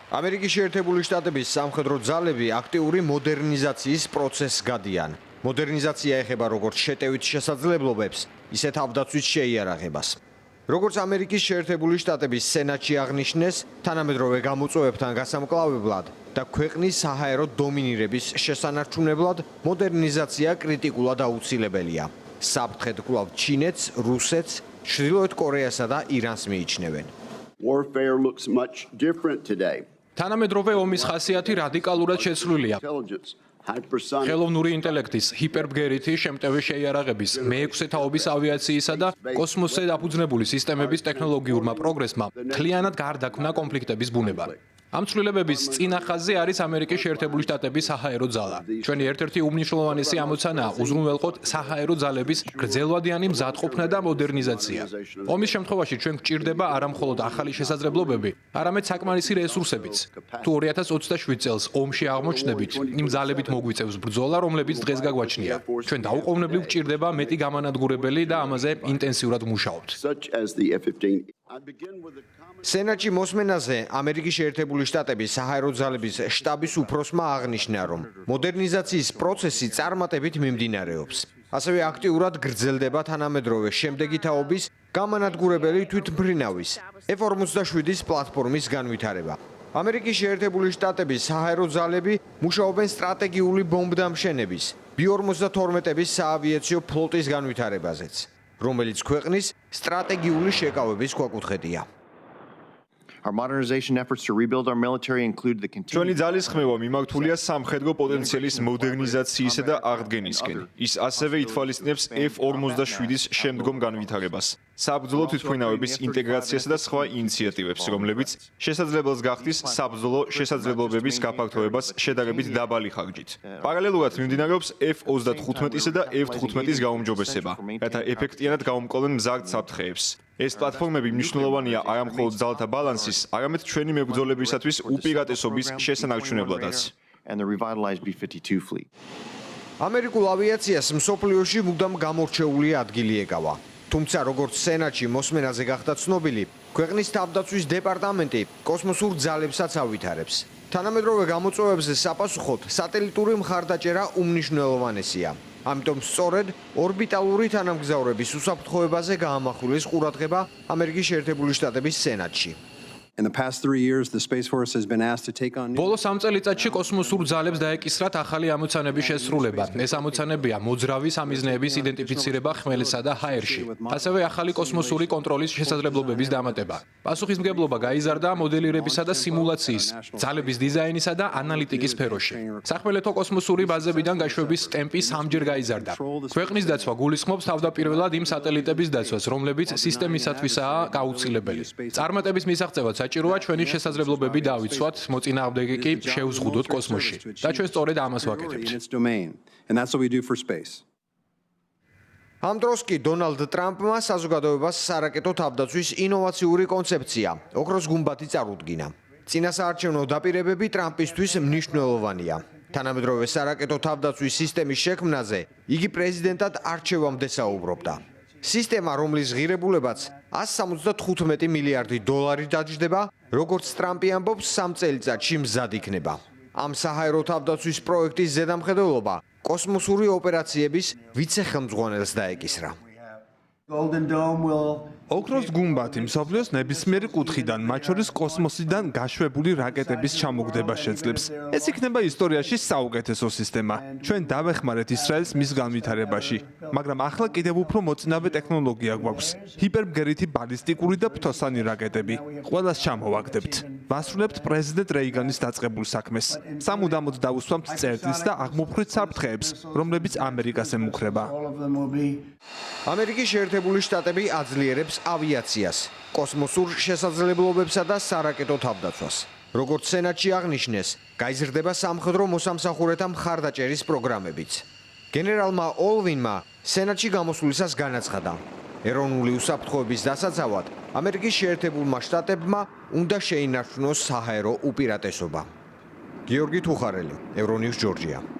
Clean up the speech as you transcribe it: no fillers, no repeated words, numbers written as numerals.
ამერიკის შეერთებული შტატების სამხედრო ძალები აქტიური მოდერნიზაციის პროცესს გადიან. მოდერნიზაცია ეხება როგორც შეტევით შესაძლებლობებს, ისე თავდაცვის შეიარაღებას. როგორც ამერიკის შეერთებული შტატების სენატში აღნიშნეს, თანამედროვე გამოწვევებთან გასამკლავებლად და ქვეყნის საჰაერო დომინირების შესანარჩუნებლად მოდერნიზაცია კრიტიკულად აუცილებელია. საფრთხედ კვლავ ჩინეთს, რუსეთს, ჩრდილოეთ კორეასა და ირანს მიიჩნევენ. Warfare looks much different today. თანამედროვე ომის ხასიათი რადიკალურად შეცვლილია. ხელოვნური ინტელექტის, ჰიპერბგერითი, შემტევი შეიარაღების, მე-6 თაობის ავიაციისა და კოსმოსზე დაფუძნებული სისტემების ტექნოლოგიურმა პროგრესმა მთლიანად გარდაქმნა კონფლიქტების ბუნება. ამ ცვლილებების წინა ხაზზე არის ამერიკის შეერთებული შტატების საჰაერო ძალა. ჩვენი ერთ-ერთი უმნიშვნელოვანესი ამოცანაა უზრუნველყოთ საჰაერო ძალების გრძელვადიანი მზადყოფნა და მოდერნიზაცია. ომის შემთხვევაში ჩვენ გვჭირდება არა მხოლოდ ახალი შესაძლებლობები, არამედ საკმარისი რესურსებიც. თუ 2027 წელს ომში აღმოჩნდებით, იმ ძალებით მოგვიწევს ბრძოლა, რომლებიც დღეს გაგვაჩნია. ჩვენ დაუყოვნებლივ გვჭირდება მეტი გამანადგურებელი და ამაზე ინტენსიურად ვმუშაობთ. სენატში მოსმენაზე ამერიკის შეერთებული შტატების საჰაერო ძალების შტაბის უფროსმა აღნიშნა, რომ მოდერნიზაციის პროცესი წარმატებით მიმდინარეობს. ასევე აქტიურად გრძელდება თანამედროვე შემდეგი თაობის გამანადგურებელი თვითმფრინავის F-47-ის პლატფორმის განვითარება. ამერიკის შეერთებული შტატების საჰაერო ძალები მუშაობენ სტრატეგიული ბომბდამშენების B-52-ების საავიაციო ფლოტის განვითარებაზეც, რომელიც ქვეყნის სტრატეგიული შეკავების ქვაკუთხედია. Our modernization efforts to rebuild our military include the ჩვენი ძალის ხმევა მიმართულია სამხედრო პოტენციალის მოდერნიზაციისა და აღდგენისკენ. ის ასევე ითვალისწინებს F-47-ის შემდგომ განვითარებას, საბრძოლო თვითმფრინავების ინტეგრაციასა და სხვა ინიციატივებს, რომლებიც შესაძლებელს გახდის საბრძოლო შესაძლებლობების გაფართოებას შედარებით დაბალი ხარჯით. პარალელურად მიმდინარეობს F-35-ისა და F-15-ის გაუმჯობესება, რათა ეფექტიანად გაუმკლავენ მზარდ საფრთხეებს. ეს პლატფორმები მნიშვნელოვანია არა მხოლოდ ძალთა ბალანსის, არამედ ჩვენი მებრძოლებისათვის უპირატესობის შესანარჩუნებლადაც. ამერიკულ ავიაციას მსოფლიოში მუდამ გამორჩეული ადგილი ეკავა. თუმცა როგორც სენატში მოსმენაზე გახდა ცნობილი, ქვეყნის თავდაცვის დეპარტამენტი კოსმოსურ ძალებსაც ავითარებს. თანამედროვე გამოწვევებზე საპასუხოდ სატელიტური მხარდაჭერა უმნიშვნელოვანესია. ამიტომ სწორედ ორბიტალური თანამგზავრების უსაფრთხოებაზე გაამახვილეს ყურადღება ამერიკის შეერთებული შტატების სენატში. ბოლოს 3 წელიწადში კოსმოსურ ძალებს დაეკისრათ ახალი ამოცანების შესრულება. ეს ამოცანებია მოძრავი სამიზნეების იდენტიფიცირება ხმელსა და ჰაერში, ასევე ახალი კოსმოსური კონტროლის შესაძლებლობების დამატება. პასუხისმგებლობა გაიზარდა მოდელირებისა და სიმულაციის, ძალების დიზაინისა და ანალიტიკის სფეროში. სახმელეთო კოსმოსური ბაზებიდან გაშვების ტემპი 3-ჯერ გაიზარდა. ქვეყნის დაცვა გულისხმობს თავდაპირველად იმ სატელიტების დაცვას, რომლებიც სისტემისათვისაა გაუცილებელი. წარმატების მისაღწევად საჭიროა ჩვენი შესაძლებლობები დავიცვათ, მოწინააღმდეგე კი შევზღუდოთ კოსმოსში და ჩვენ სწორედ ამას ვაკეთებთ. ამ დროს კი დონალდ ტრამპმა საზოგადოებას სარაკეტო თავდაცვის ინოვაციური კონცეფცია, ოქროს გუმბათი წარუდგინა. წინასაარჩევნო დაპირებები ტრამპისთვის მნიშვნელოვანია. თანამედროვე სარაკეტო თავდაცვის სისტემის შექმნაზე იგი პრეზიდენტად არჩევამდე საუბრობდა. სისტემა, რომლის ღირებულებაც 175 მილიარდი დოლარი დაჯდება, როგორც ტრამპი ამბობს, 3 წელიწადში მზად იქნება. ამ საჰაერო თავდაცვის პროექტის ზედამხედველობა კოსმოსური ოპერაციების ვიცე-ხელმძღვანელს დაეკისრა. ოქროს გუმბათი მსოფლიოს ნებისმიერი კუთხიდან, მათ შორის კოსმოსიდან გაშვებული რაკეტების ჩამოგდება შეძლებს. ეს იქნება ისტორიაში საუკეთესო სისტემა. ჩვენ დავეხმარეთ ისრაელს მის განვითარებაში, მაგრამ ახლა კიდევ უფრო მოწინავე ტექნოლოგია გვაქვს. ჰიპერბგერითი ბალისტიკური და ფრთოსანი რაკეტები. ყველას ჩამოვაგდებთ. ვასრულებთ პრეზიდენტ რეიგანის დაწყებულ საქმეს. სამუდამოდ დავუსვამთ წერტილს და აღმოფხვით საფრთხეებს, რომლებიც ამერიკას ემუქრება. ამერიკის შეერთებული შტატები აძლიერებს ავიაციას, კოსმოსურ შესაძლებლობებსა და სარაკეტო თავდაცვას. როგორც სენატში აღნიშნეს, გაიზრდება სამხედრო მოსამსახურეთა მხარდაჭერის პროგრამებიც. გენერალმა ოლვინმა სენატში გამოსვლისას განაცხადა, ეროვნული უსაფრთხოების დასაცავად ამერიკის შეერთებულმა შტატებმა უნდა შეინარჩუნოს საჰაერო უპირატესობა. გიორგი თუხარელი, ევრონიუს ჯორჯია.